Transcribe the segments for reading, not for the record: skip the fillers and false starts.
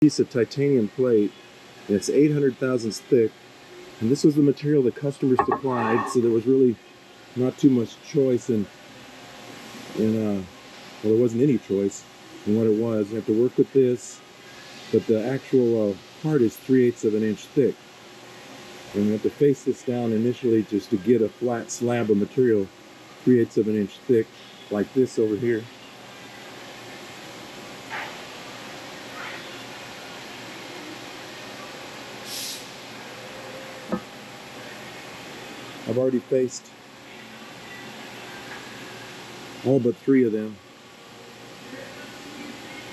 piece of titanium plate, and it's 800 thousandths thick, and this was the material the customer supplied, so there was really not too much choice well, there wasn't any choice in what it was. You have to work with this, but the actual part is 3/8 of an inch thick, and we have to face this down initially just to get a flat slab of material 3/8 of an inch thick, like this over here. I've already faced all but 3 of them,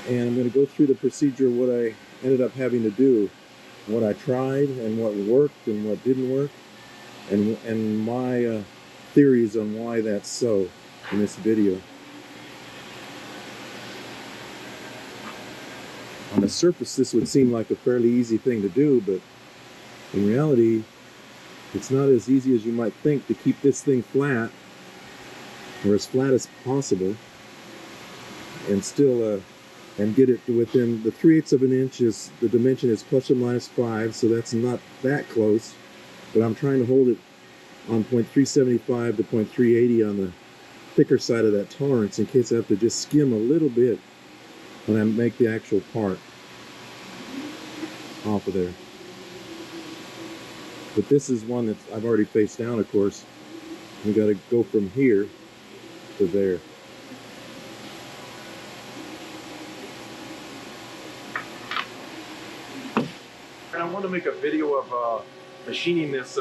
and I'm going to go through the procedure of what I ended up having to do, what I tried and what worked and what didn't work, and my theories on why that's so in this video. On the surface, this would seem like a fairly easy thing to do, but in reality, it's not as easy as you might think to keep this thing flat, or as flat as possible, and still and get it within the 3/8 of an inch. Is the dimension is ±5, so that's not that close, but I'm trying to hold it on 0.375 to 0.380 on the thicker side of that tolerance, in case I have to just skim a little bit when I make the actual part off of there. But this is one that I've already faced down, of course. We got to go from here to there. And I want to make a video of machining this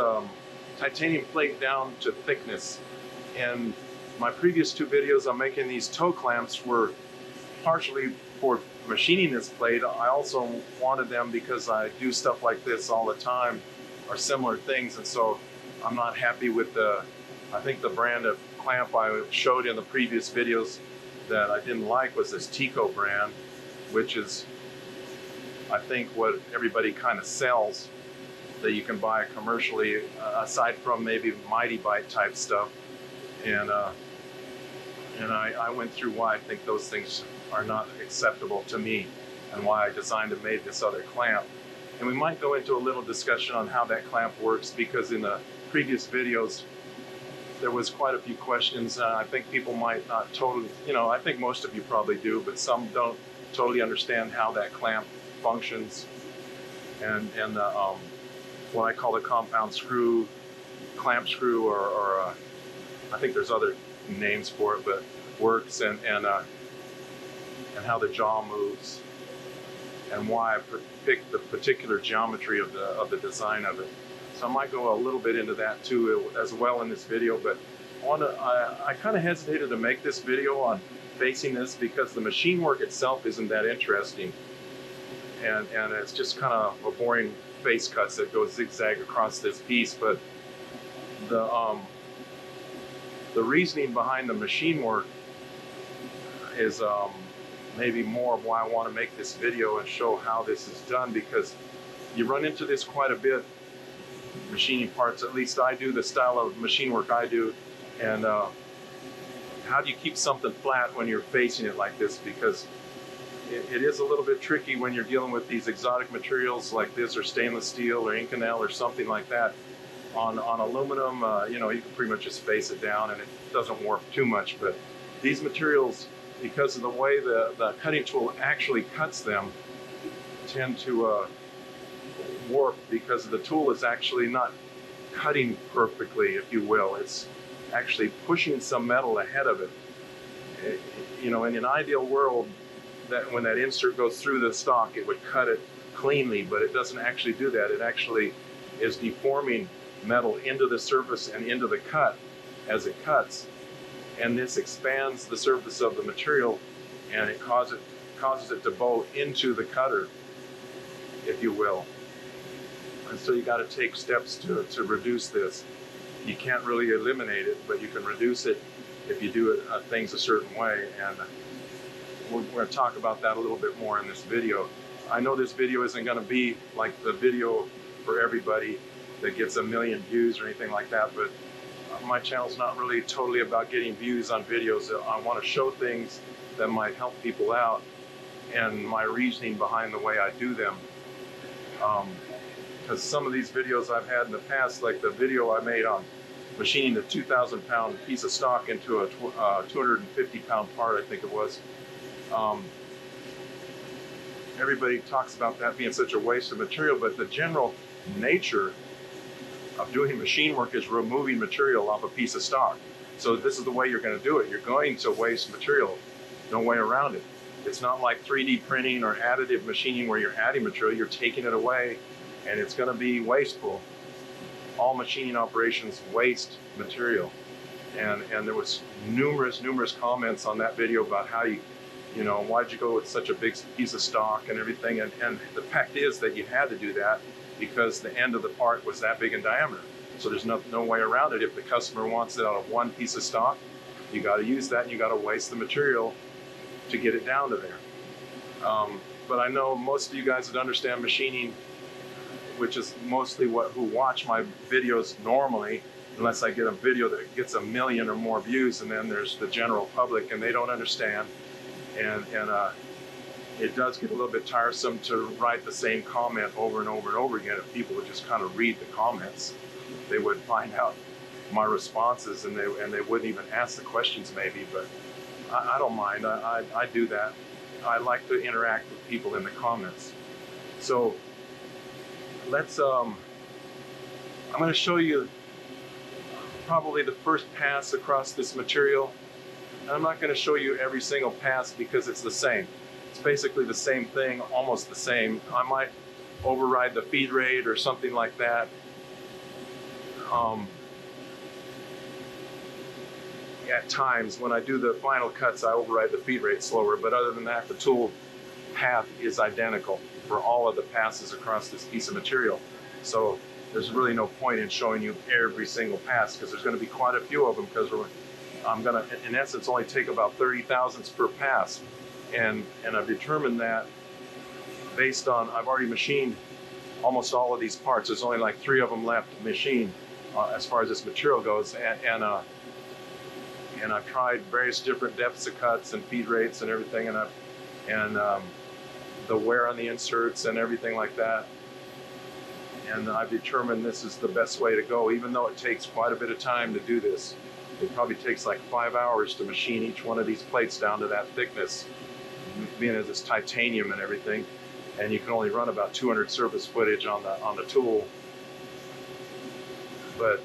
titanium plate down to thickness. And my previous 2 videos on making these toe clamps were partially for machining this plate. I also wanted them because I do stuff like this all the time, or similar things, and so I'm not happy with I think the brand of clamp I showed in the previous videos that I didn't like was this Tico brand, which is, I think, what everybody kind of sells that you can buy commercially, aside from maybe Mighty Bite type stuff. And I went through why I think those things are not acceptable to me, and why I designed and made this other clamp. And we might go into a little discussion on how that clamp works, because in the previous videos there was quite a few questions. I think people might not totally, I think most of you probably do, but some don't totally understand how that clamp functions, and what I call the compound screw, clamp screw, or I think there's other names for it, but works, and how the jaw moves, and why I picked the particular geometry of the design of it. So I might go a little bit into that too as well in this video, but I kind of hesitated to make this video on facing this because the machine work itself isn't that interesting, and it's just kind of a boring face cuts that go zigzag across this piece. But the reasoning behind the machine work is maybe more of why I want to make this video and show how this is done, because you run into this quite a bit machining parts. At least I do, the style of machine work I do. And how do you keep something flat when you're facing it like this? Because it is a little bit tricky when you're dealing with these exotic materials like this, or stainless steel, or Inconel, or something like that. On aluminum, you can pretty much just face it down and it doesn't warp too much. But these materials, because of the way the cutting tool actually cuts them, tend to warp, because the tool is actually not cutting perfectly, if you will. It's actually pushing some metal ahead of it. In an ideal world, that when that insert goes through the stock, it would cut it cleanly, but it doesn't actually do that. It actually is deforming metal into the surface and into the cut as it cuts. And this expands the surface of the material, and it causes it to bow into the cutter, if you will. And so you got to take steps to reduce this. You can't really eliminate it, but you can reduce it if you do things a certain way. And we're going to talk about that a little bit more in this video. I know this video isn't going to be like the video for everybody that gets 1 million views or anything like that, but my channel's not really totally about getting views on videos. I want to show things that might help people out, and my reasoning behind the way I do them. Because some of these videos I've had in the past, like the video I made on machining a 2,000 pound piece of stock into a 250 pound part, I think it was. Everybody talks about that being such a waste of material, but the general nature of doing machine work is removing material off a piece of stock. So this is the way you're going to do it. You're going to waste material, no way around it. It's not like 3D printing or additive machining where you're adding material, you're taking it away, and it's going to be wasteful. All machining operations waste material. And there was numerous comments on that video about how you know, why'd you go with such a big piece of stock and everything. And the fact is that you had to do that because the end of the part was that big in diameter. So there's no way around it. If the customer wants it out of one piece of stock, you got to use that, and you got to waste the material to get it down to there. But I know most of you guys that understand machining, which is mostly who watch my videos normally, unless I get a video that gets 1 million or more views, and then there's the general public, and they don't understand. And it does get a little bit tiresome to write the same comment over and over and over again. If people would just kind of read the comments, they would find out my responses, and they wouldn't even ask the questions maybe. But I don't mind. I do that. I like to interact with people in the comments. So let's I'm going to show you probably the first pass across this material. And I'm not going to show you every single pass because it's the same. It's basically the same thing, almost the same. I might override the feed rate or something like that. At times when I do the final cuts, I override the feed rate slower, but other than that, the tool path is identical for all of the passes across this piece of material. So there's really no point in showing you every single pass because there's going to be quite a few of them, because I'm going to, in essence, only take about 30 thousandths per pass. And I've determined that based on, I've already machined almost all of these parts. There's only like 3 of them left to machine as far as this material goes. And I've tried various different depths of cuts and feed rates and everything, and the wear on the inserts and everything like that. And I've determined this is the best way to go, even though it takes quite a bit of time to do this. It probably takes like 5 hours to machine each one of these plates down to that thickness, being as it's titanium and everything. And you can only run about 200 surface footage on the tool. But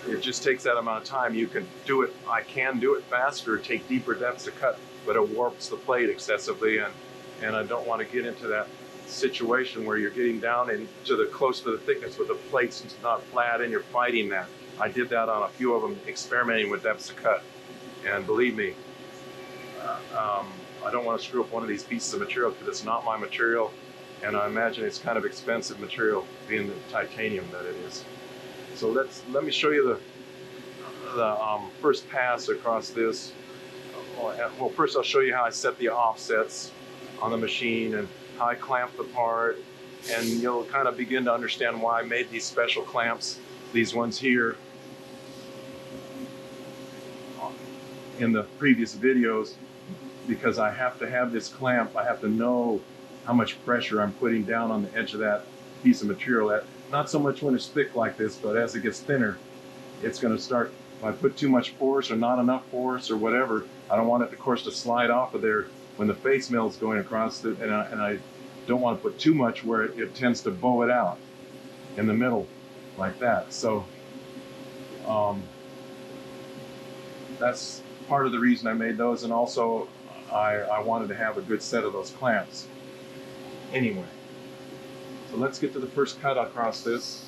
it just takes that amount of time. You can do it, I can do it faster, take deeper depths to cut, but it warps the plate excessively, and I don't want to get into that situation where you're getting down into the close to the thickness with the plates not flat and you're fighting that. I did that on a few of them, experimenting with depths to cut, and believe me, I don't want to screw up one of these pieces of material because it's not my material, and I imagine it's kind of expensive material being the titanium that it is. So let me show you the first pass across this. Well, first I'll show you how I set the offsets on the machine and how I clamp the part, and you'll kind of begin to understand why I made these special clamps, these ones here, in the previous videos, because I have to have this clamp. I have to know how much pressure I'm putting down on the edge of that piece of material. Not so much when it's thick like this, but as it gets thinner, it's going to start, if I put too much force or not enough force or whatever, I don't want it, of course, to slide off of there when the face mill is going across it, and I don't want to put too much where it tends to bow it out in the middle like that. So that's part of the reason I made those, and also I wanted to have a good set of those clamps. Anyway, so let's get to the first cut across this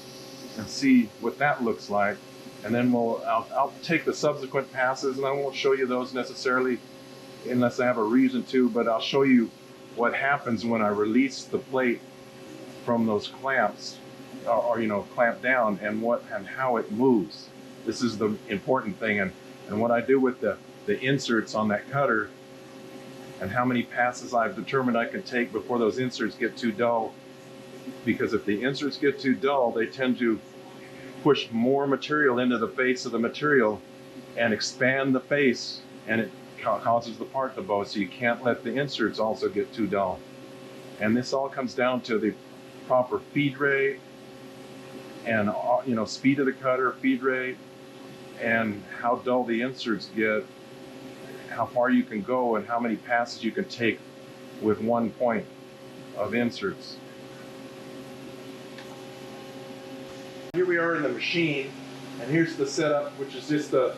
and see what that looks like, and then I'll take the subsequent passes, and I won't show you those necessarily unless I have a reason to, but I'll show you what happens when I release the plate from those clamps, or you know, clamp down, and how it moves. This is the important thing, and what I do with the inserts on that cutter, and how many passes I've determined I can take before those inserts get too dull. Because if the inserts get too dull, they tend to push more material into the face of the material and expand the face, and it causes the part to bow, so you can't let the inserts also get too dull. And this all comes down to the proper feed rate and speed of the cutter, feed rate, and how dull the inserts get, how far you can go, and how many passes you can take with one point of inserts. Here we are in the machine, and here's the setup, which is just the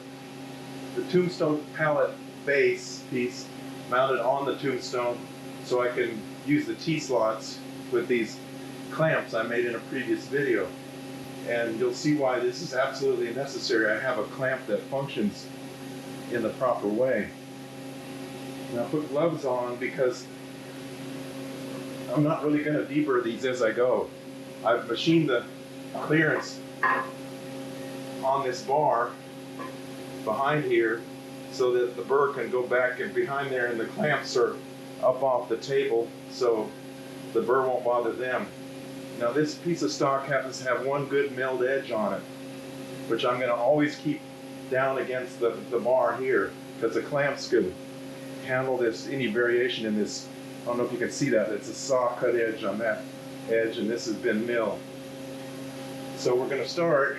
tombstone pallet base piece mounted on the tombstone, so I can use the T-slots with these clamps I made in a previous video. And you'll see why this is absolutely necessary. I have a clamp that functions in the proper way. And I put gloves on because I'm not really going to deburr these as I go. I've machined the clearance on this bar behind here so that the burr can go back and behind there, and the clamps are up off the table so the burr won't bother them. Now this piece of stock happens to have one good milled edge on it, which I'm going to always keep down against the bar here, because the clamps can handle this, any variation in this. I don't know if you can see that. It's a saw cut edge on that edge, and this has been milled. So we're going to start.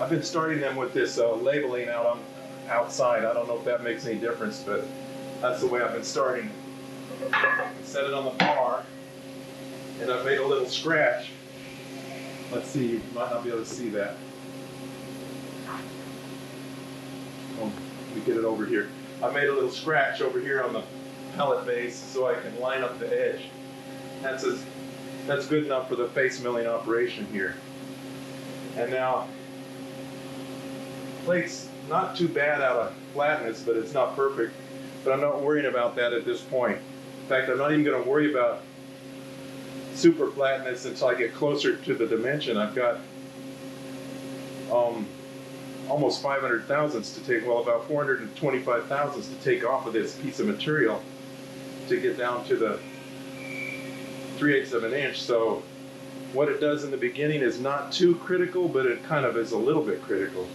I've been starting them with this labeling outside. I don't know if that makes any difference, but that's the way I've been starting. Set it on the bar, and I've made a little scratch. Let's see, you might not be able to see that. Let me get it over here. I made a little scratch over here on the pallet base so I can line up the edge. That's good enough for the face milling operation here. And now, plate's not too bad out of flatness, but it's not perfect. But I'm not worrying about that at this point. In fact, I'm not even going to worry about super flatness until I get closer to the dimension. I've got almost 500 thousandths to take, well, about 425 thousandths to take off of this piece of material to get down to the 3/8 of an inch. So what it does in the beginning is not too critical, but it kind of is a little bit critical.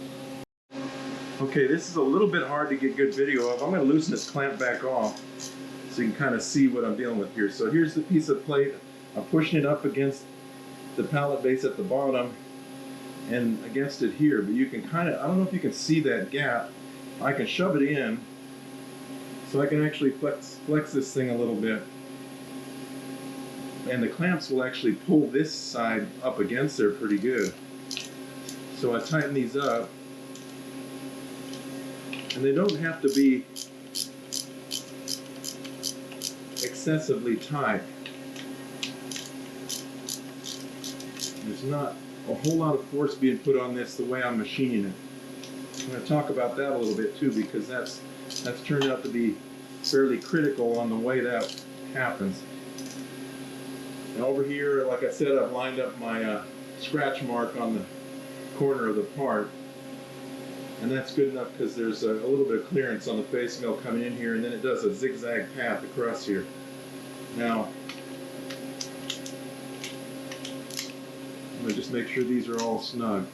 Okay, this is a little bit hard to get good video of. I'm going to loosen this clamp back off so you can kind of see what I'm dealing with here. So here's the piece of plate. I'm pushing it up against the pallet base at the bottom and against it here, but you can kind of, I don't know if you can see that gap. I can shove it in so I can actually flex this thing a little bit. And the clamps will actually pull this side up against there pretty good. So I tighten these up. And they don't have to be excessively tight. There's not a whole lot of force being put on this the way I'm machining it. I'm going to talk about that a little bit too, because that's turned out to be fairly critical on the way that happens. And over here, like I said, I've lined up my scratch mark on the corner of the part. And that's good enough because there's a little bit of clearance on the face mill coming in here, and then it does a zigzag path across here. Now, I'm going to just make sure these are all snug.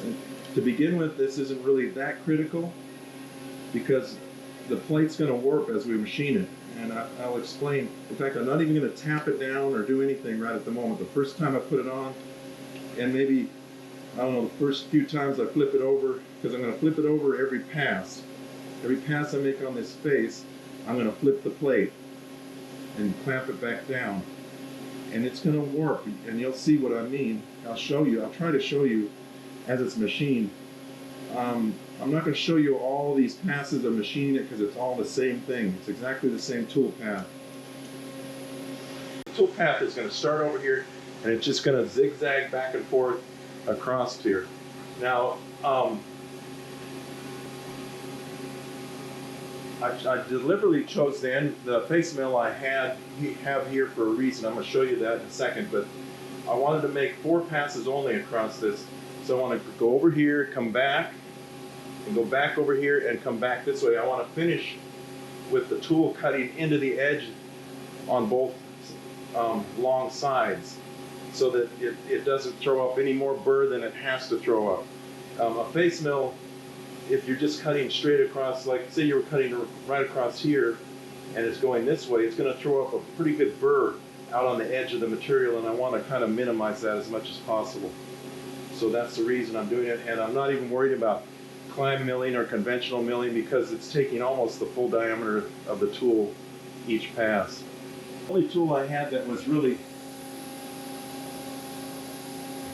And to begin with, this isn't really that critical because the plate's going to warp as we machine it. And I'll explain. In fact, I'm not even going to tap it down or do anything right at the moment. The first time I put it on, and maybe, I don't know, the first few times I flip it over, because I'm going to flip it over every pass. Every pass I make on this face, I'm going to flip the plate and clamp it back down. And it's going to warp, and you'll see what I mean. I'll show you. I'll try to show you as it's machined. I'm not going to show you all these passes of machining it because it's all the same thing. It's exactly the same tool path. The tool path is going to start over here, and it's just going to zigzag back and forth across here. Now, I deliberately chose the face mill I have here for a reason. I'm going to show you that in a second, but I wanted to make 4 passes only across this. So I want to go over here, come back, and go back over here and come back this way. I want to finish with the tool cutting into the edge on both long sides so that it doesn't throw up any more burr than it has to throw up. A face mill, if you're just cutting straight across, like say you were cutting right across here and it's going this way, it's going to throw up a pretty good burr out on the edge of the material, and I want to kind of minimize that as much as possible. So that's the reason I'm doing it, and I'm not even worried about climb milling or conventional milling because it's taking almost the full diameter of the tool each pass. The only tool I had that was really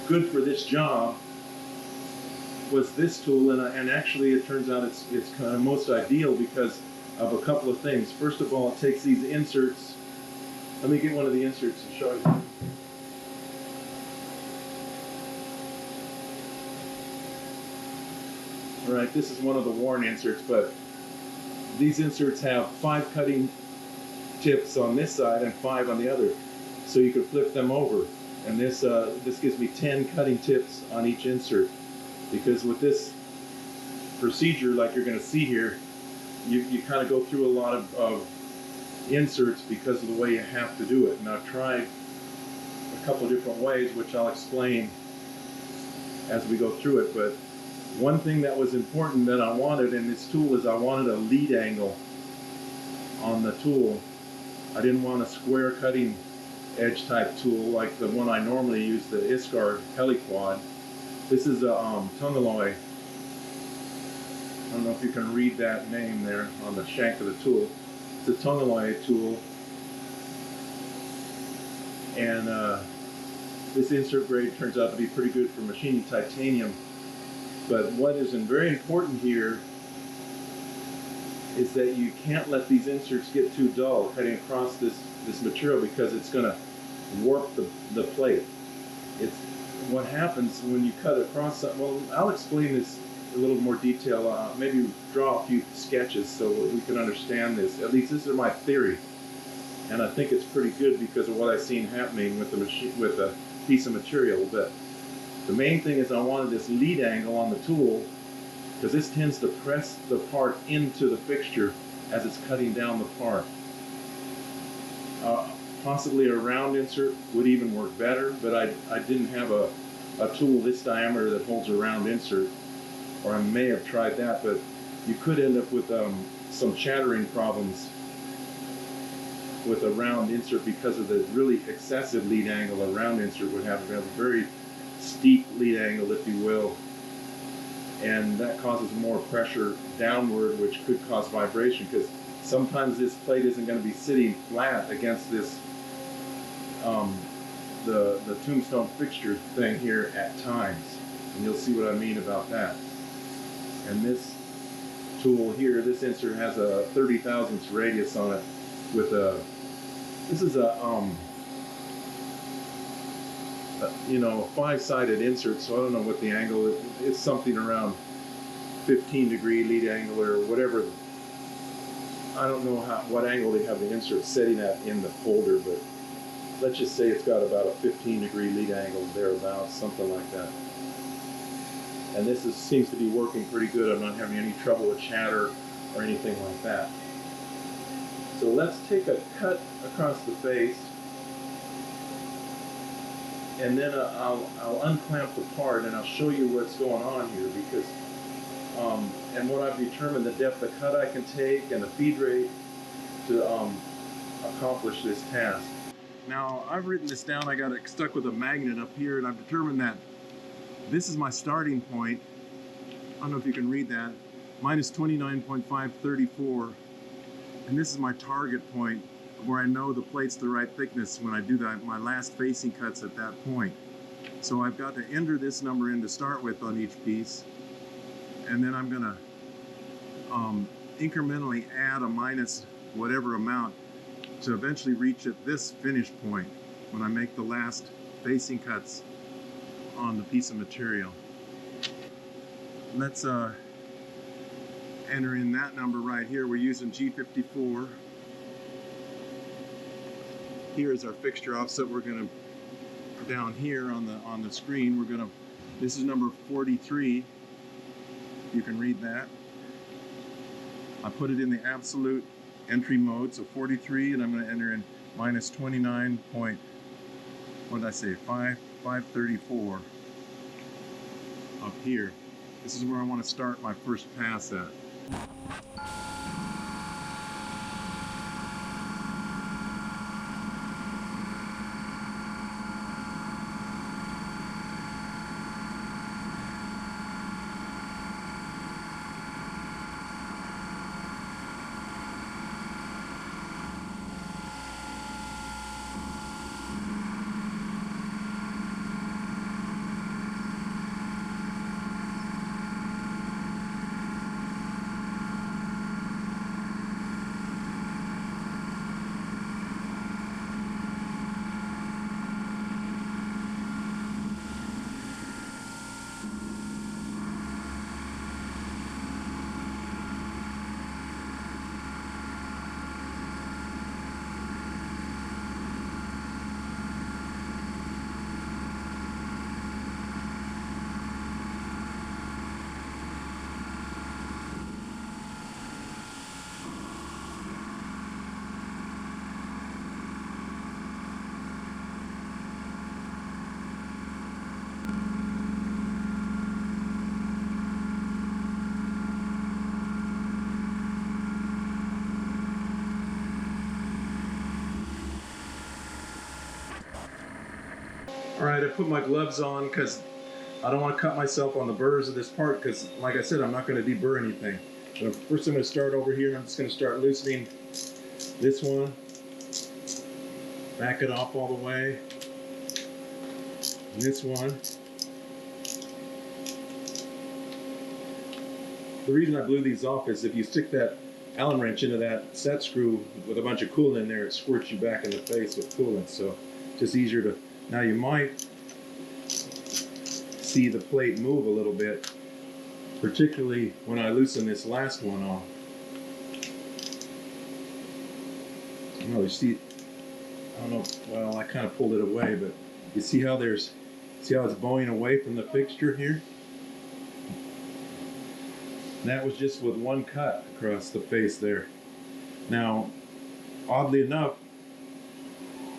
good for this job was this tool, and actually it turns out it's kind of most ideal because of a couple of things. First of all, it takes these inserts. Let me get one of the inserts and show you. All right, this is one of the worn inserts, but these inserts have 5 cutting tips on this side and 5 on the other, so you could flip them over, and this gives me 10 cutting tips on each insert. Because with this procedure, like you're going to see here, you kind of go through a lot of inserts because of the way you have to do it. And I've tried a couple different ways, which I'll explain as we go through it. But one thing that was important that I wanted in this tool is I wanted a lead angle on the tool. I didn't want a square cutting edge type tool like the one I normally use, the Iscard Heliquad. This is a Tungaloy. I don't know if you can read that name there on the shank of the tool. It's a Tungaloy tool. And this insert grade turns out to be pretty good for machining titanium. But what is very important here is that you can't let these inserts get too dull cutting across this material, because it's going to warp the plate. It's what happens when you cut across something. Well, I'll explain this in a little more detail. Maybe draw a few sketches so we can understand this. At least this is my theory, and I think it's pretty good because of what I've seen happening with the machine, with a piece of material. But the main thing is I wanted this lead angle on the tool, because this tends to press the part into the fixture as it's cutting down the part. Possibly a round insert would even work better, but I didn't have a tool this diameter that holds a round insert, or I may have tried that, but you could end up with some shattering problems with a round insert because of the really excessive lead angle a round insert would have. A very steep lead angle, if you will, and that causes more pressure downward, which could cause vibration, because sometimes this plate isn't going to be sitting flat against this the tombstone fixture thing here at times, and you'll see what I mean about that. And this tool here, this insert has a 30 thousandths radius on it with this is a you know, 5-sided insert, so I don't know what the angle is. It's something around 15-degree lead angle or whatever. I don't know what angle they have the insert setting at in the folder, but let's just say it's got about a 15-degree lead angle thereabouts, something like that. And this seems to be working pretty good. I'm not having any trouble with shatter or anything like that. So let's take a cut across the face, and then I'll unclamp the part and I'll show you what's going on here, because and what I've determined the depth of cut I can take and the feed rate to accomplish this task. Now, I've written this down. I got it stuck with a magnet up here, and I've determined that this is my starting point. I don't know if you can read that. Minus 29.534. And this is my target point where I know the plate's the right thickness when I do my last facing cuts at that point. So I've got to enter this number in to start with on each piece. And then I'm going to incrementally add a minus whatever amount to eventually reach at this finish point when I make the last facing cuts on the piece of material. Let's enter in that number right here. We're using G54. Here's our fixture offset. We're going to, down here on the screen, we're going to, this is number 43. You can read that. I put it in the absolute entry mode, so 43, and I'm going to enter in minus 29 point, what did I say, 534 up here. This is where I want to start my first pass at. All right, I put my gloves on because I don't want to cut myself on the burrs of this part because, like I said, I'm not going to deburr anything. But first I'm going to start over here and I'm just going to start loosening this one. Back it off all the way. And this one. The reason I blew these off is if you stick that Allen wrench into that set screw with a bunch of coolant in there, it squirts you back in the face with coolant. So just easier to... Now you might see the plate move a little bit, particularly when I loosen this last one off. Oh, you see, I don't know, well, I kind of pulled it away, but you see how see how it's bowing away from the fixture here? And that was just with one cut across the face there. Now, oddly enough,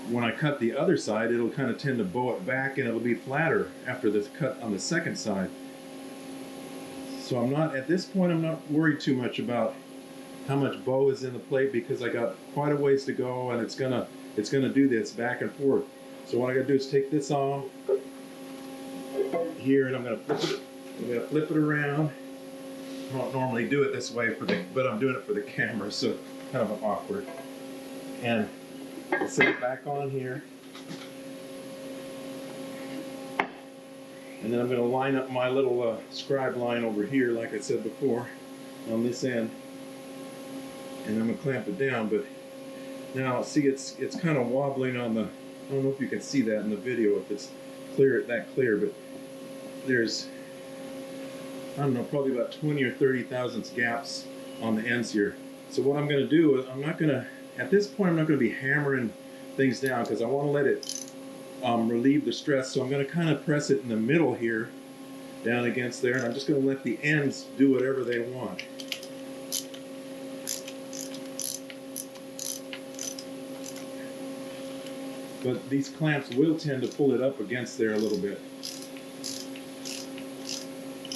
when I cut the other side, it'll kind of tend to bow it back and it'll be flatter after this cut on the second side. So I'm not, at this point, I'm not worried too much about how much bow is in the plate because I got quite a ways to go and it's gonna do this back and forth. So what I gotta do is take this off here and I'm gonna flip it around. I don't normally do it this way but I'm doing it for the camera, so kind of awkward. And I'll set it back on here. And then I'm going to line up my little scribe line over here, like I said before, on this end. And I'm going to clamp it down. But now, see, it's kind of wobbling on the... I don't know if you can see that in the video, if it's that clear, but there's, I don't know, probably about 20 or 30 thousandths gaps on the ends here. So what I'm going to do is I'm not going to... At this point, I'm not going to be hammering things down because I want to let it relieve the stress. So I'm going to kind of press it in the middle here, down against there, and I'm just going to let the ends do whatever they want. But these clamps will tend to pull it up against there a little bit.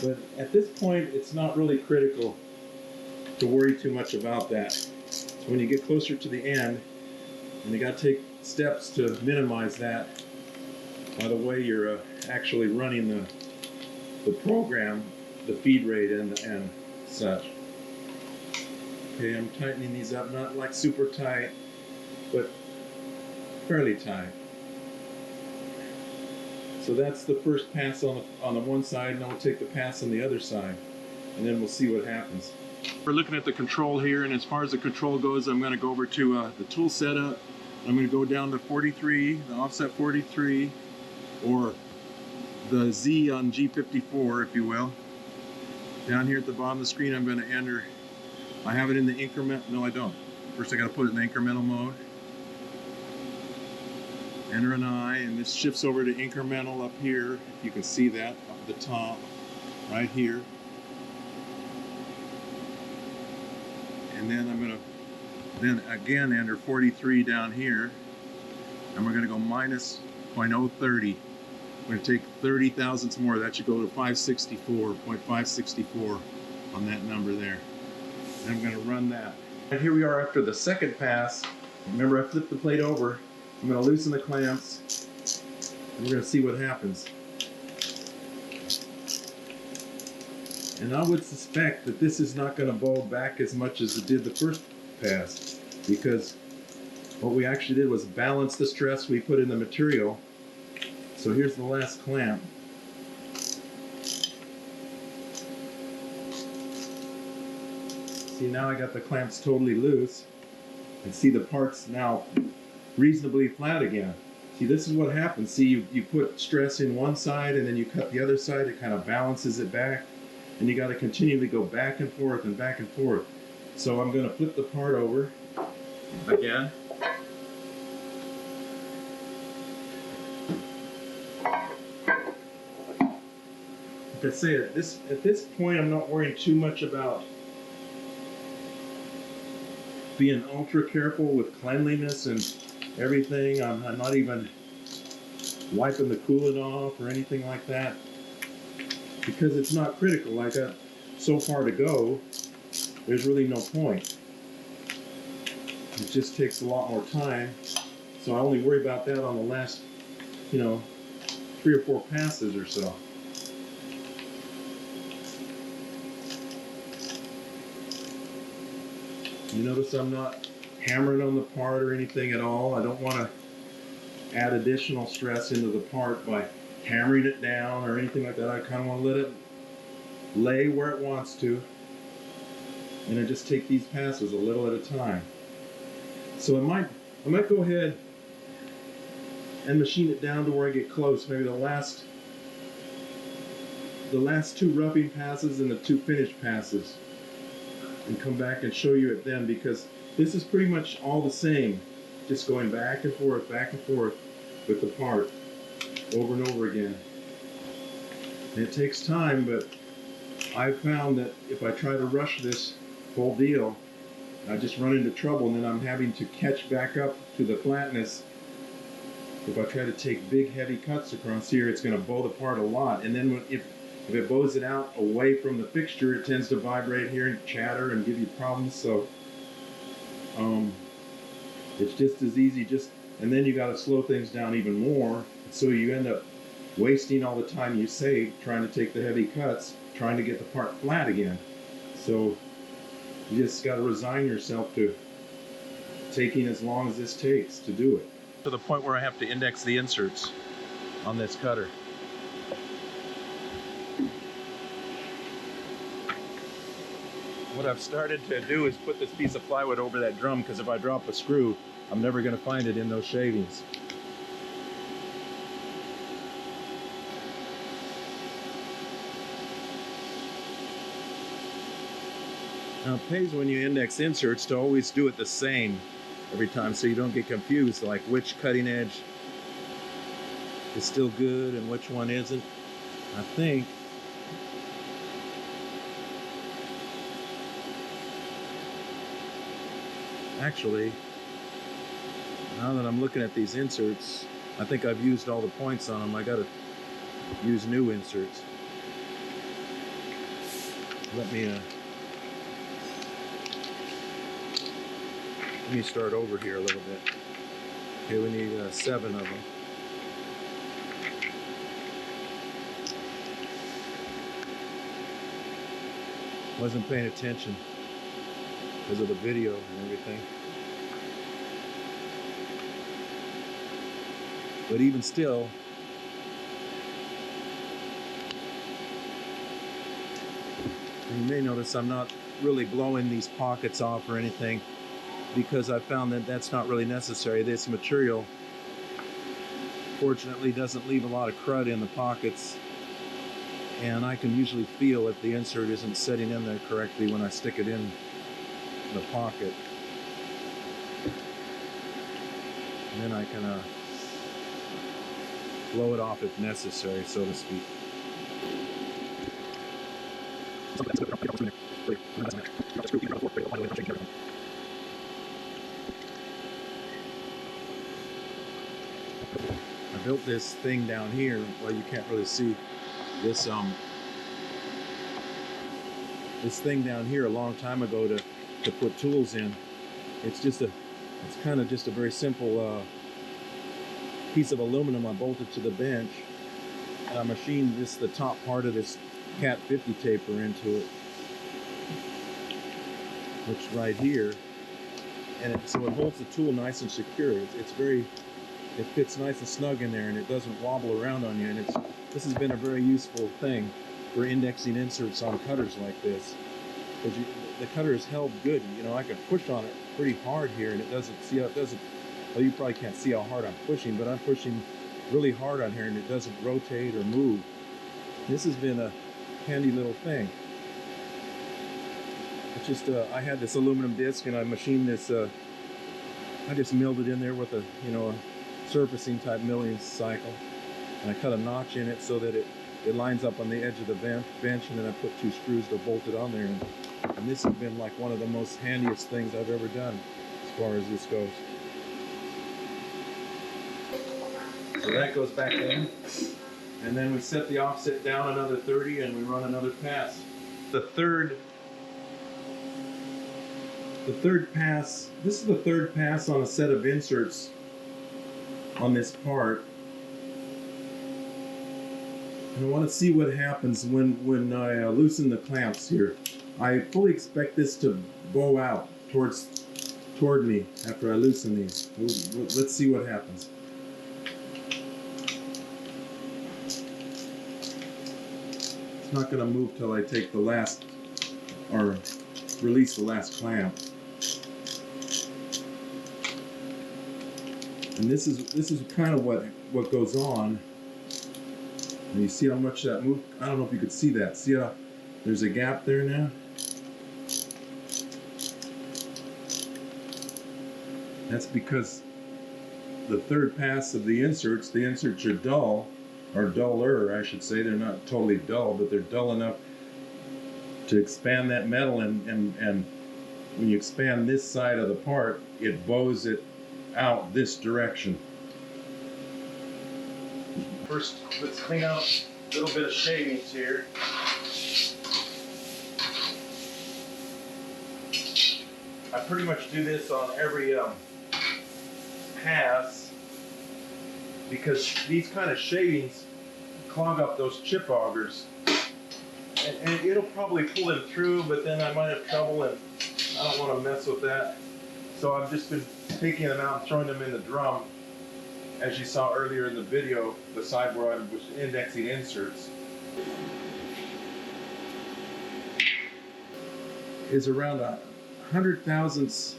But at this point, it's not really critical to worry too much about that. When you get closer to the end, and you got to take steps to minimize that by the way you're actually running the program, the feed rate and such. Okay, I'm tightening these up, not like super tight, but fairly tight. So that's the first pass on the one side, and I'll take the pass on the other side, and then we'll see what happens. We're looking at the control here, and as far as the control goes, I'm going to go over to the tool setup. I'm going to go down to 43, the offset 43, or the Z on G54, if you will. Down here at the bottom of the screen, I'm going to enter, I have it in the increment, no I don't. First I got to put it in the incremental mode. Enter an I, and this shifts over to incremental up here. If you can see that up at the top, right here. And then I'm going to then again enter 43 down here, and we're going to go minus 0.030. We're going to take 30 thousandths more. That should go to 564.564 on that number there. And I'm going to run that. And here we are after the second pass. Remember, I flipped the plate over. I'm going to loosen the clamps, and we're going to see what happens. And I would suspect that this is not going to bow back as much as it did the first pass, because what we actually did was balance the stress we put in the material. So here's the last clamp. See, now I got the clamps totally loose, and see the parts now reasonably flat again. See, this is what happens. See, you put stress in one side and then you cut the other side, it kind of balances it back, and you got to continually go back and forth and back and forth. So I'm going to flip the part over again. Like I say, at this point, I'm not worrying too much about being ultra careful with cleanliness and everything. I'm not even wiping the coolant off or anything like that, because it's not critical. I got so far to go, there's really no point. It just takes a lot more time, so I only worry about that on the last, 3 or 4 passes or so. You notice I'm not hammering on the part or anything at all. I don't want to add additional stress into the part by hammering it down or anything like that. I kind of want to let it lay where it wants to, and I just take these passes a little at a time. So I might go ahead and machine it down to where I get close, maybe the last 2 roughing passes and the 2 finish passes, and come back and show you it then, because this is pretty much all the same, just going back and forth with the part over and over again. And it takes time, but I've found that if I try to rush this whole deal, I just run into trouble, and then I'm having to catch back up to the flatness. If I try to take big heavy cuts across here, it's going to bow the part a lot, and then if it bows it out away from the fixture, it tends to vibrate here and chatter and give you problems. So it's just as easy, and then you got to slow things down even more, so you end up wasting all the time you save trying to take the heavy cuts, trying to get the part flat again. So you just got to resign yourself to taking as long as this takes to do it. To the point where I have to index the inserts on this cutter. What I've started to do is put this piece of plywood over that drum, because if I drop a screw, I'm never going to find it in those shavings. Now it pays when you index inserts to always do it the same every time, so you don't get confused, like which cutting edge is still good and which one isn't. I think actually, now that I'm looking at these inserts, I think I've used all the points on them. I gotta use new inserts. Let me start over here a little bit. Okay, we need 7 of them. Wasn't paying attention because of the video and everything. But even still, you may notice I'm not really blowing these pockets off or anything, because I found that that's not really necessary. This material, fortunately, doesn't leave a lot of crud in the pockets, and I can usually feel if the insert isn't setting in there correctly when I stick it in the pocket. And then I can blow it off if necessary, so to speak. I built this thing down here. Well, you can't really see this this thing down here a long time ago to put tools in. It's kind of just a very simple piece of aluminum I bolted to the bench, and I machined the top part of this Cat 50 taper into it, which right here, and so it holds the tool nice and secure. It fits nice and snug in there, and it doesn't wobble around on you. And this has been a very useful thing for indexing inserts on cutters like this, because the cutter is held good. You know, I can push on it pretty hard here, and it doesn't. See how it doesn't? Well, you probably can't see how hard I'm pushing, but I'm pushing really hard on here, and it doesn't rotate or move. This has been a handy little thing. It's just I had this aluminum disc, and I machined this. I just milled it in there with a surfacing type milling cycle, and I cut a notch in it so that it lines up on the edge of the bench, and then I put 2 screws to bolt it on there, and this has been like one of the most handiest things I've ever done as far as this goes. So that goes back in, and then we set the offset down another 30, and we run another pass. The third pass, this is the third pass on a set of inserts on this part, and I want to see what happens when I loosen the clamps here. I fully expect this to bow out toward me after I loosen these. Let's see what happens. It's not going to move till I take the last, or release the last clamp. And this is kind of what goes on. And you see how much that moved? I don't know if you could see that. See how there's a gap there now? That's because the third pass of the inserts are dull, or duller, I should say. They're not totally dull, but they're dull enough to expand that metal, and when you expand this side of the part, it bows it out this direction. First, let's clean out a little bit of shavings here. I pretty much do this on every pass, because these kind of shavings clog up those chip augers, and it'll probably pull them through, but then I might have trouble, and I don't want to mess with that. So I've just been taking them out and throwing them in the drum, as you saw earlier in the video, the side where I was indexing inserts is around 100 thousandths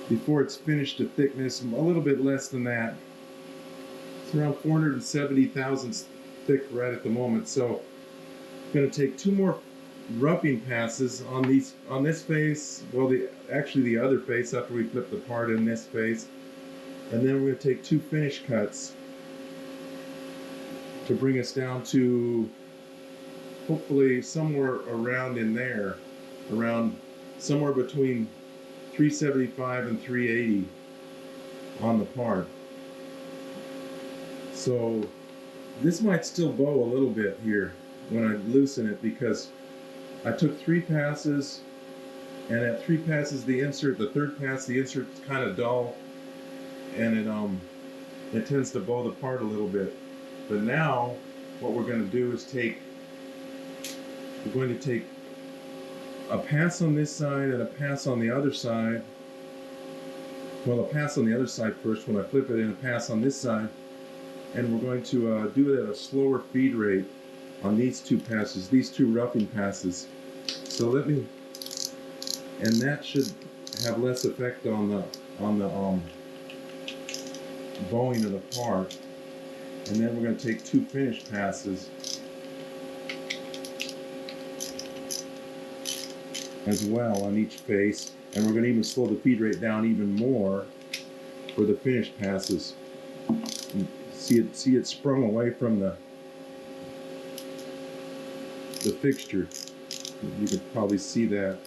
before it's finished to thickness, a little bit less than that. It's around 470 thousandths thick right at the moment. So I'm going to take 2 more roughing passes on this face, well, actually the other face after we flip the part in this face, and then we're going to take 2 finish cuts to bring us down to hopefully somewhere around in there, around somewhere between 375 and 380 on the part. So this might still bow a little bit here when I loosen it, because I took 3 passes, and at 3 passes the third pass the insert's kind of dull, and it tends to bow the part a little bit. But now what we're going to do is we're going to take a pass on this side and a pass on the other side. Well, a pass on the other side first when I flip it, and a pass on this side, and we're going to do it at a slower feed rate on these 2 passes, these 2 roughing passes. So and that should have less effect on the bowing of the part. And then we're going to take 2 finish passes as well on each face, and we're going to even slow the feed rate down even more for the finish passes. See it sprung away from the fixture. You can probably see that,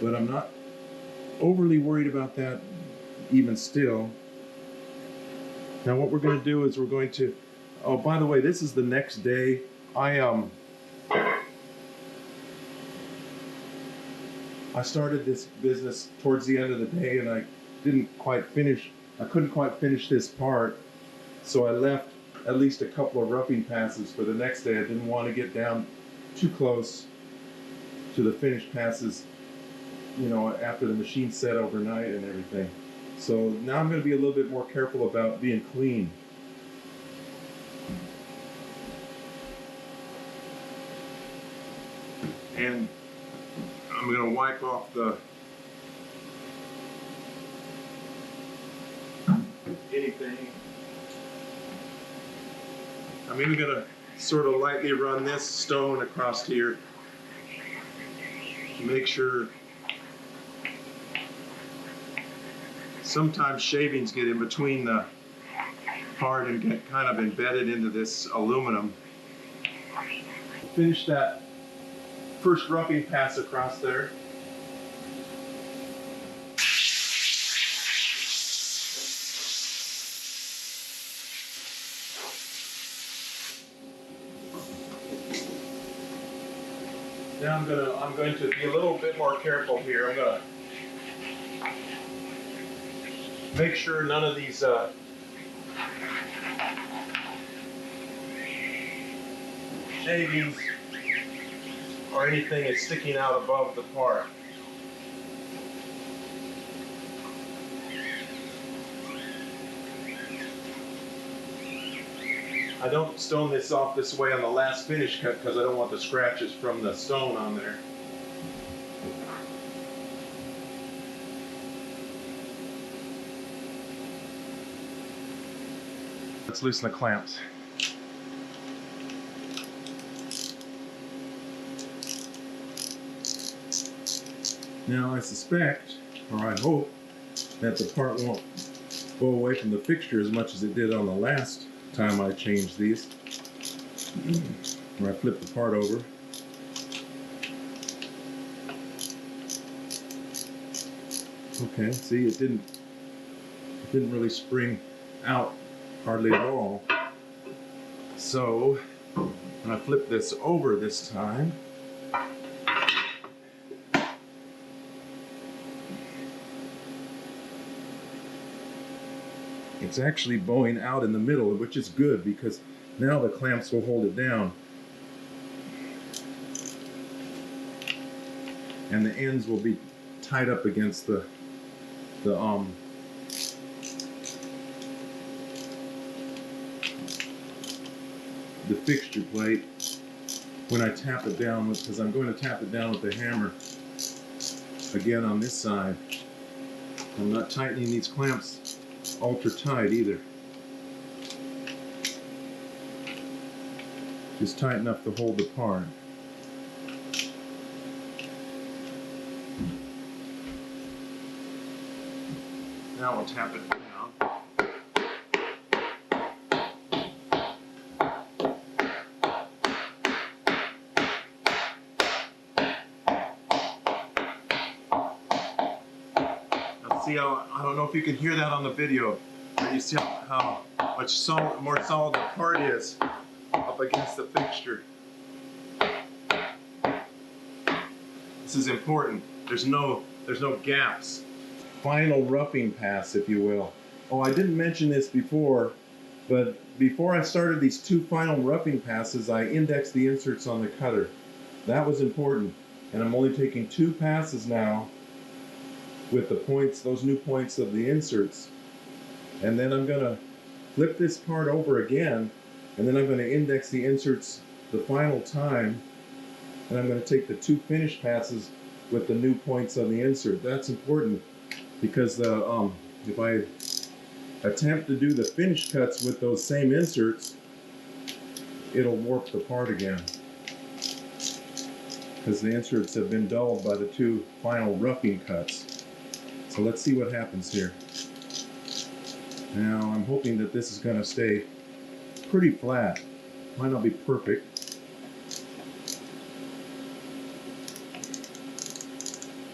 but I'm not overly worried about that even still. Now what we're going to do is we're going to, oh, by the way, this is the next day. I started this business towards the end of the day, and I couldn't quite finish this part, so I left at least a couple of roughing passes for the next day. I didn't want to get down too close to the finished passes, you know, after the machine set overnight and everything. So now I'm going to be a little bit more careful about being clean. And I'm going to wipe off anything. I'm even going to sort of lightly run this stone across here to make sure. Sometimes shavings get in between the part and get kind of embedded into this aluminum. Finish that first roughing pass across there. Now I'm going to be a little bit more careful here. I'm going to make sure none of these shavings or anything is sticking out above the part. I don't stone this off this way on the last finish cut because I don't want the scratches from the stone on there. Let's loosen the clamps. Now I suspect, or I hope, that the part won't go away from the fixture as much as it did on the last time I changed these, where I flipped the part over. Okay, see, it didn't really spring out hardly at all. So when I flip this over this time, it's actually bowing out in the middle, which is good because now the clamps will hold it down. And the ends will be tied up against the fixture plate when I tap it down, because I'm going to tap it down with the hammer again on this side. I'm not tightening these clamps ultra tight either. Just tight enough to hold the part. Now we'll tap it down. See how, I don't know if you can hear that on the video, but you see how much more solid the part is up against the fixture. This is important. There's no gaps. Final roughing pass, if you will. Oh, I didn't mention this before, but before I started these two final roughing passes, I indexed the inserts on the cutter. That was important, and I'm only taking 2 passes now with the points, those new points of the inserts. And then I'm going to flip this part over again, and then I'm going to index the inserts the final time, and I'm going to take the 2 finish passes with the new points on the insert. That's important because if I attempt to do the finish cuts with those same inserts, it'll warp the part again because the inserts have been dulled by the 2 final roughing cuts. So let's see what happens here. Now I'm hoping that this is going to stay pretty flat. Might not be perfect.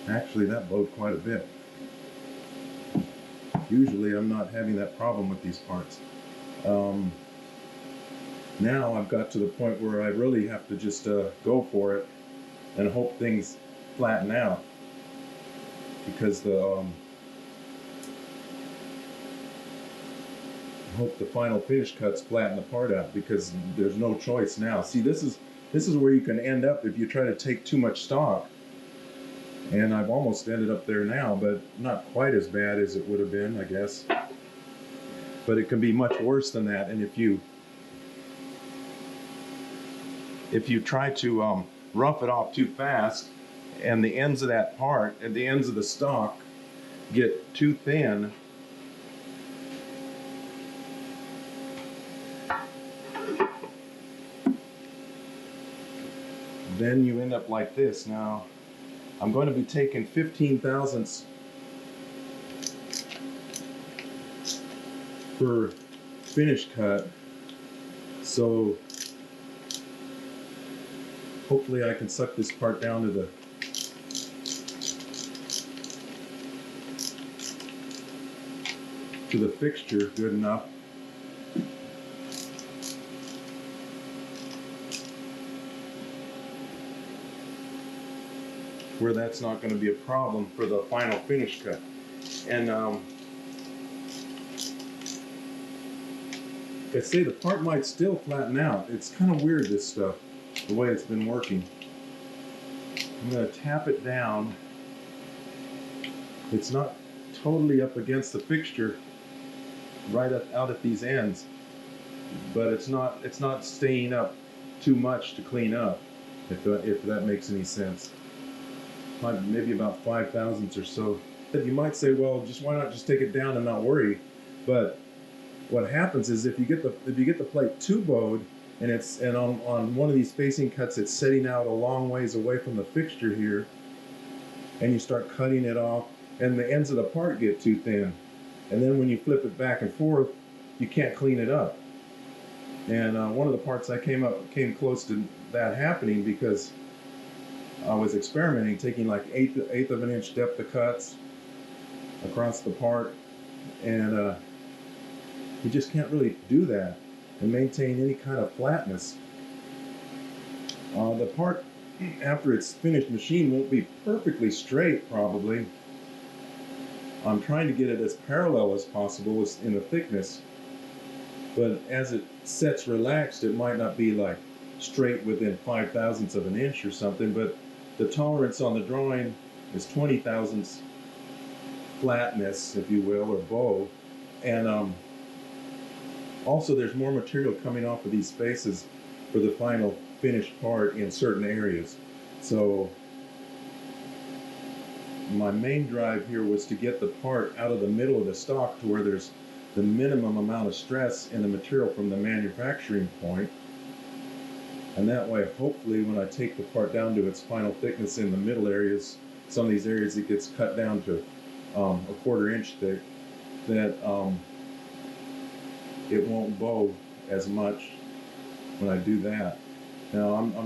Actually, that bowed quite a bit. Usually I'm not having that problem with these parts. Now I've got to the point where I really have to just go for it and hope things flatten out, because I hope the final finish cuts flatten the part out, because there's no choice now. See, this is where you can end up if you try to take too much stock, and I've almost ended up there now, but not quite as bad as it would have been, I guess. But it can be much worse than that, and if you try to rough it off too fast, and the ends of that part and the ends of the stock get too thin, then you end up like this. Now I'm going to be taking 15 thousandths per finish cut, so hopefully I can suck this part down to the fixture good enough. Where that's not going to be a problem for the final finish cut. And like I say, the part might still flatten out. It's kind of weird, this stuff, the way it's been working. I'm going to tap it down. It's not totally up against the fixture right out at these ends, but it's not staying up too much to clean up, if that makes any sense. Maybe about 5 thousandths or so. You might say, well, why not just take it down and not worry? But what happens is if you get the plate too bowed, and on one of these facing cuts it's setting out a long ways away from the fixture here, and you start cutting it off, and the ends of the part get too thin, and then when you flip it back and forth, you can't clean it up. And one of the parts I came close to that happening, because I was experimenting, taking like eighth of an inch depth of cuts across the part, and you just can't really do that and maintain any kind of flatness. The part, after it's finished machine, won't be perfectly straight probably. I'm trying to get it as parallel as possible in the thickness, but as it sets relaxed, it might not be like straight within 5 thousandths of an inch or something, but the tolerance on the drawing is 20 thousandths flatness, if you will, or bow. And also there's more material coming off of these faces for the final finished part in certain areas. So my main drive here was to get the part out of the middle of the stock to where there's the minimum amount of stress in the material from the manufacturing point. And that way, hopefully, when I take the part down to its final thickness in the middle areas, some of these areas it gets cut down to a 1/4 inch thick, that it won't bow as much when I do that. Now, I'm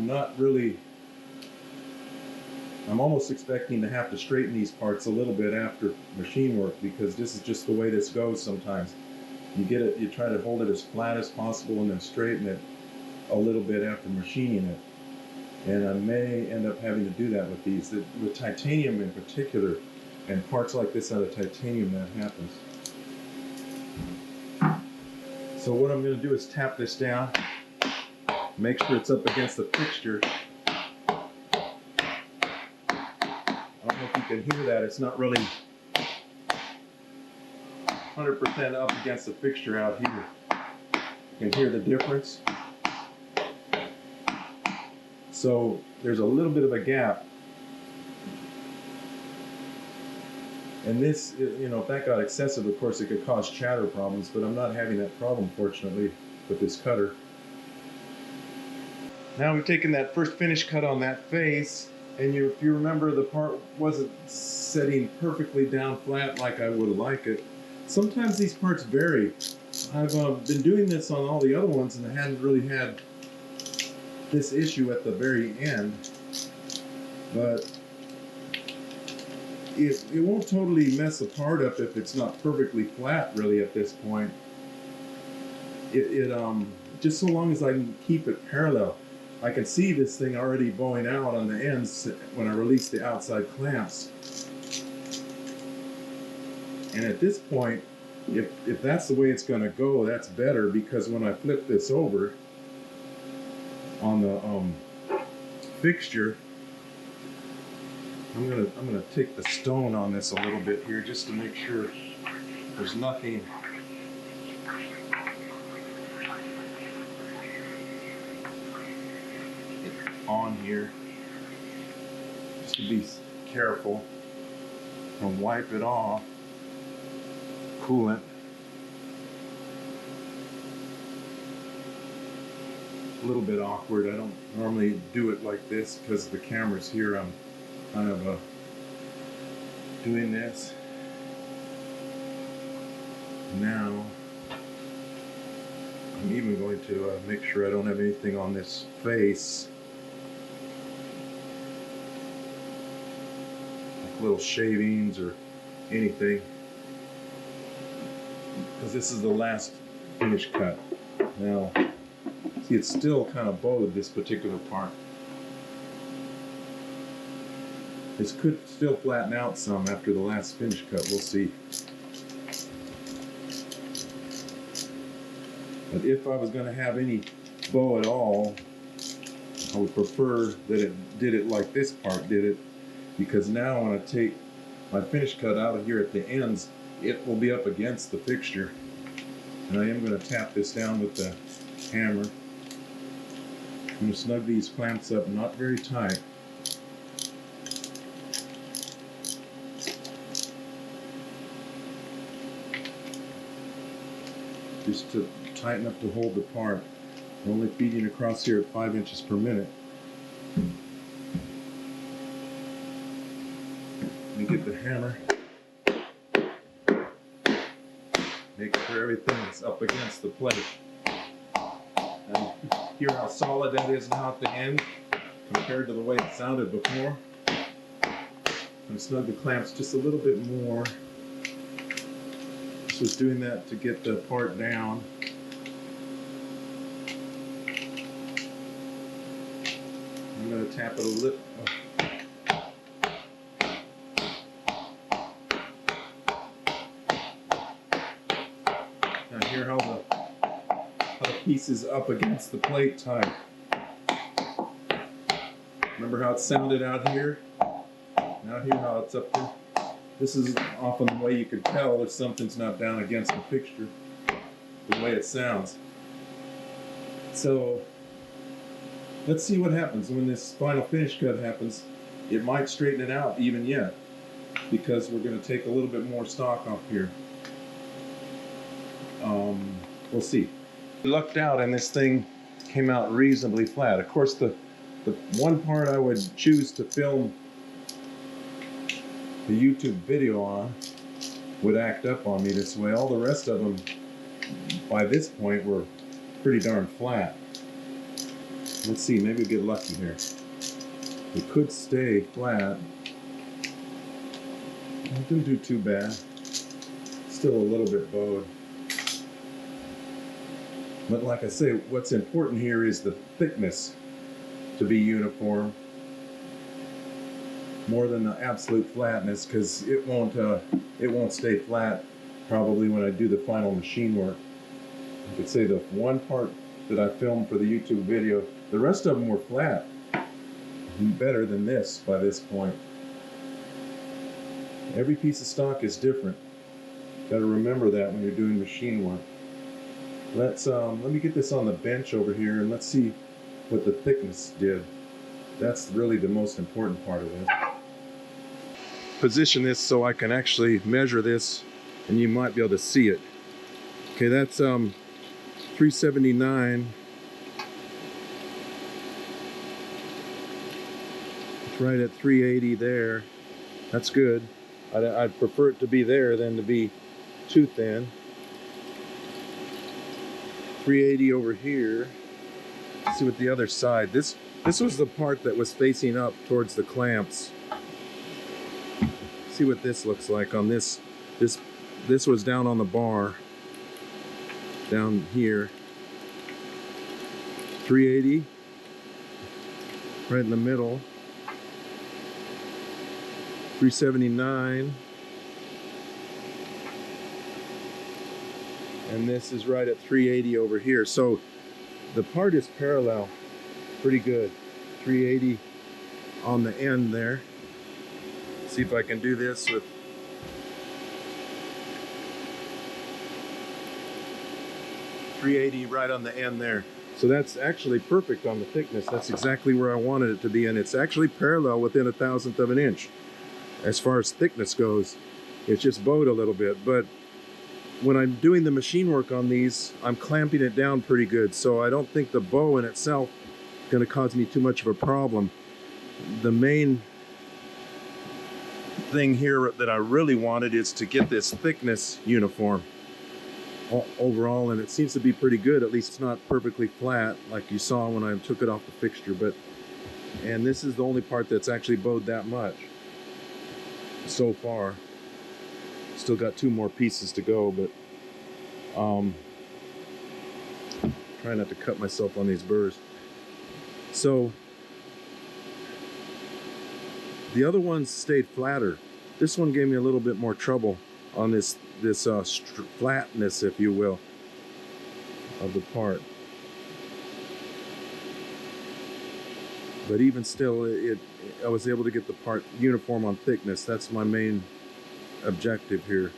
almost expecting to have to straighten these parts a little bit after machine work, because this is just the way this goes sometimes. You try to hold it as flat as possible and then straighten it a little bit after machining it. And I may end up having to do that with these. With titanium in particular, and parts like this out of titanium, that happens. So what I'm going to do is tap this down, make sure it's up against the fixture. I don't know if you can hear that. It's not really 100% up against the fixture out here. You can hear the difference. So there's a little bit of a gap. And this, if that got excessive, of course, it could cause chatter problems, but I'm not having that problem, fortunately, with this cutter. Now we've taken that first finish cut on that face, and if you remember, the part wasn't setting perfectly down flat like I would like it. Sometimes these parts vary. I've been doing this on all the other ones, and I hadn't really had this issue at the very end, but it won't totally mess the part up if it's not perfectly flat really at this point. Just so long as I can keep it parallel. I can see this thing already bowing out on the ends when I release the outside clamps. And at this point, if that's the way it's going to go, that's better, because when I flip this over on the fixture, I'm gonna take the stone on this a little bit here just to make sure there's nothing on here, just to be careful, and wipe it off. Coolant. A little bit awkward. I don't normally do it like this because the camera's here. I'm kind of doing this. Now I'm even going to make sure I don't have anything on this face, like little shavings or anything, because this is the last finish cut. Now, see, it's still kind of bowed, this particular part. This could still flatten out some after the last finish cut, we'll see. But if I was going to have any bow at all, I would prefer that it did it like this part did it, because now when I take my finish cut out of here at the ends, it will be up against the fixture. And I am going to tap this down with the hammer. I'm going to snug these clamps up, not very tight. Just to tight enough to hold the part. I'm only feeding across here at 5 inches per minute. Let me get the hammer. Make sure everything is up against the plate. And hear how solid that is now at the end compared to the way it sounded before. I'm going to snug the clamps just a little bit more. Just was doing that to get the part down. I'm going to tap it a little. Now hear how the piece is up against the plate tight. Remember how it sounded out here? Now hear how it's up there. This is often the way you can tell if something's not down against the fixture, the way it sounds. So let's see what happens when this final finish cut happens. It might straighten it out even yet, because we're going to take a little bit more stock off here. We'll see. We lucked out and this thing came out reasonably flat. Of course, the one part I would choose to film the YouTube video on would act up on me this way. All the rest of them by this point were pretty darn flat. Let's see, maybe we get lucky here. It could stay flat. It didn't do too bad. Still a little bit bowed. But like I say, what's important here is the thickness to be uniform, more than the absolute flatness, because it won't stay flat probably when I do the final machine work. I could say the one part that I filmed for the YouTube video, the rest of them were flat, better than this by this point. Every piece of stock is different. Got to remember that when you're doing machine work. Let me get this on the bench over here and let's see what the thickness did. That's really the most important part of this. Position this so I can actually measure this and you might be able to see it. Okay, that's 379. It's right at 380 there. That's good. I'd prefer it to be there than to be too thin. 380 over here. Let's see what the other side. This was the part that was facing up towards the clamps. see what this looks like on this. This was down on the bar, down here. 380, right in the middle. 379. And this is right at 380 over here. So the part is parallel, pretty good. 380 on the end there. See if I can do this with 380 right on the end there. So that's actually perfect on the thickness. That's exactly where I wanted it to be, and it's actually parallel within 1/1000th of an inch. As far as thickness goes, it's just bowed a little bit, but when I'm doing the machine work on these, I'm clamping it down pretty good, so I don't think the bow in itself is going to cause me too much of a problem. The main thing here that I really wanted is to get this thickness uniform overall, and it seems to be pretty good. At least it's not perfectly flat like you saw when I took it off the fixture, and this is the only part that's actually bowed that much so far. Still got 2 more pieces to go, but try not to cut myself on these burrs. So the other ones stayed flatter. This one gave me a little bit more trouble on this flatness, if you will, of the part. But even still, I was able to get the part uniform on thickness. That's my main objective here.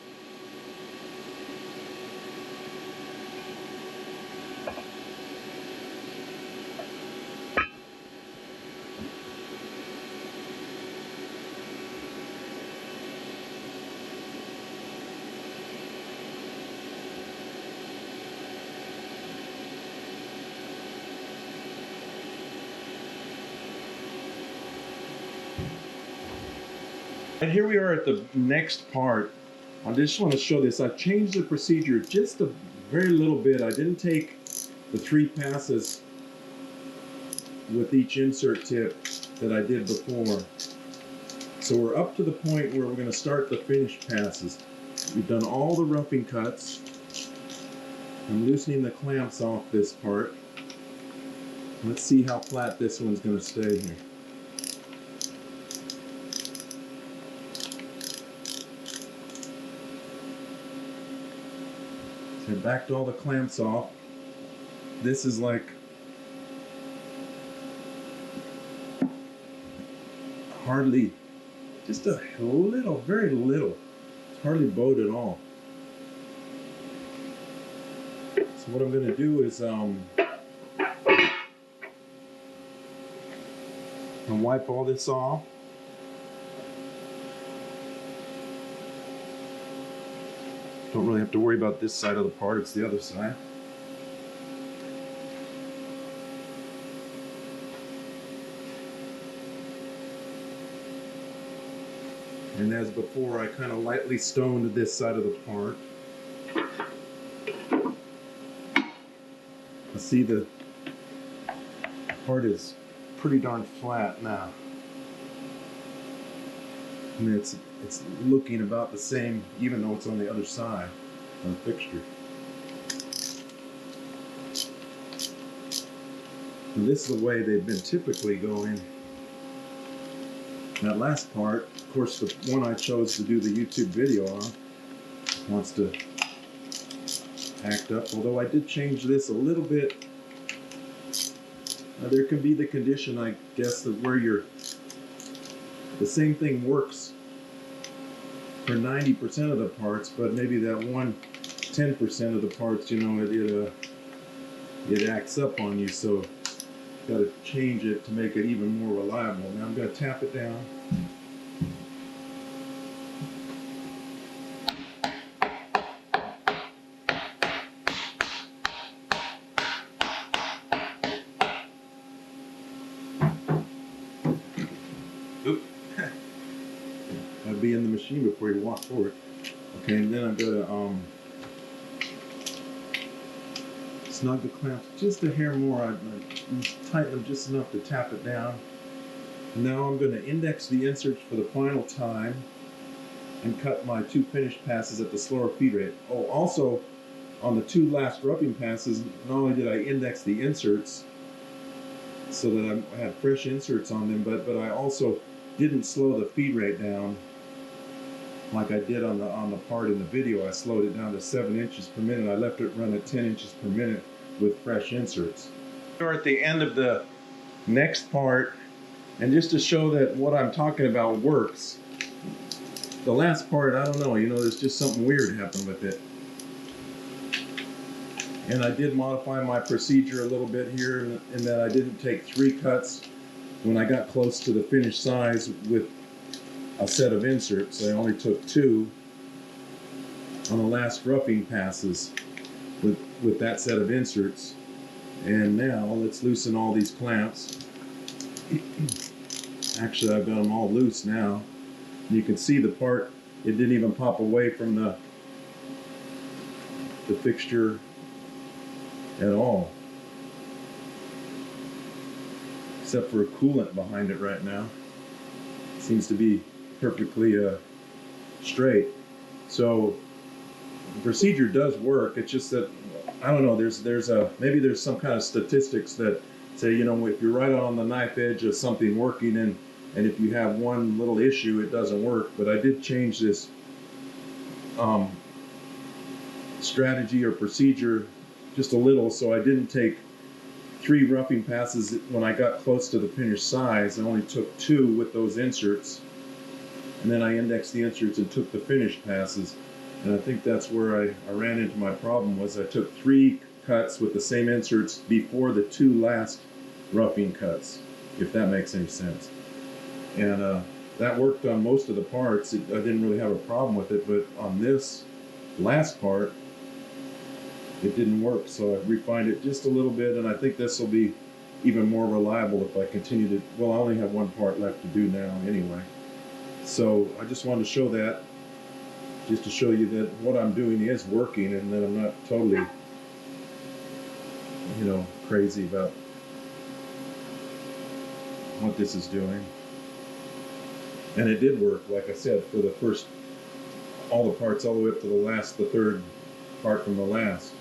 And here we are at the next part. I just want to show this. I changed the procedure just a very little bit. I didn't take the 3 passes with each insert tip that I did before. So we're up to the point where we're going to start the finished passes. We've done all the roughing cuts. I'm loosening the clamps off this part. Let's see how flat this one's going to stay here. I backed all the clamps off. This is like hardly, just a little, very little. It's hardly bowed at all. So what I'm going to do is I'll wipe all this off. Don't really have to worry about this side of the part, it's the other side. And as before, I kind of lightly stoned this side of the part. I see the part is pretty darn flat now. I mean, it's looking about the same, even though it's on the other side of the fixture. And this is the way they've been typically going. That last part, of course, the one I chose to do the YouTube video on, wants to act up. Although I did change this a little bit. There can be the condition, I guess, that where the same thing works for 90% of the parts, but maybe that 10% of the parts, you know, it acts up on you, so got to change it to make it even more reliable. Now I'm going to tap it down. Oop. Gotta be in the machine before you walk forward. Okay, and then I'm going to snug the clamps just a hair more. I tighten them just enough to tap it down. Now I'm going to index the inserts for the final time. and cut my 2 finish passes at the slower feed rate. Oh, also on the 2 last roughing passes, not only did I index the inserts so that I had fresh inserts on them, but I also didn't slow the feed rate down like I did on the part in the video. I slowed it down to 7 inches per minute. I left it run at 10 inches per minute with fresh inserts. We're at the end of the next part, and just to show that what I'm talking about works, the last part, I don't know, there's just something weird happened with it. And I did modify my procedure a little bit here in that I didn't take 3 cuts when I got close to the finished size with a set of inserts. I only took 2 on the last roughing passes with that set of inserts. And now let's loosen all these clamps. Actually, I've got them all loose now. You can see the part, it didn't even pop away from the fixture at all, except for a coolant behind it right now. It seems to be perfectly straight. So the procedure does work. It's just that, I don't know, maybe there's some kind of statistics that say, if you're right on the knife edge of something working, and if you have one little issue, it doesn't work. But I did change this strategy or procedure just a little, so I didn't take 3 roughing passes when I got close to the finished size. I only took 2 with those inserts, and then I indexed the inserts and took the finished passes. And I think that's where I ran into my problem, was I took 3 cuts with the same inserts before the 2 last roughing cuts, if that makes any sense. And that worked on most of the parts. I didn't really have a problem with it, but on this last part, it didn't work. So I refined it just a little bit, and I think this will be even more reliable if I continue to, well, I only have 1 part left to do now anyway. So I just wanted to show that, just to show you that what I'm doing is working, and that I'm not totally, crazy about what this is doing. And it did work, like I said, for the first, all the parts all the way up to the 3rd part from the last.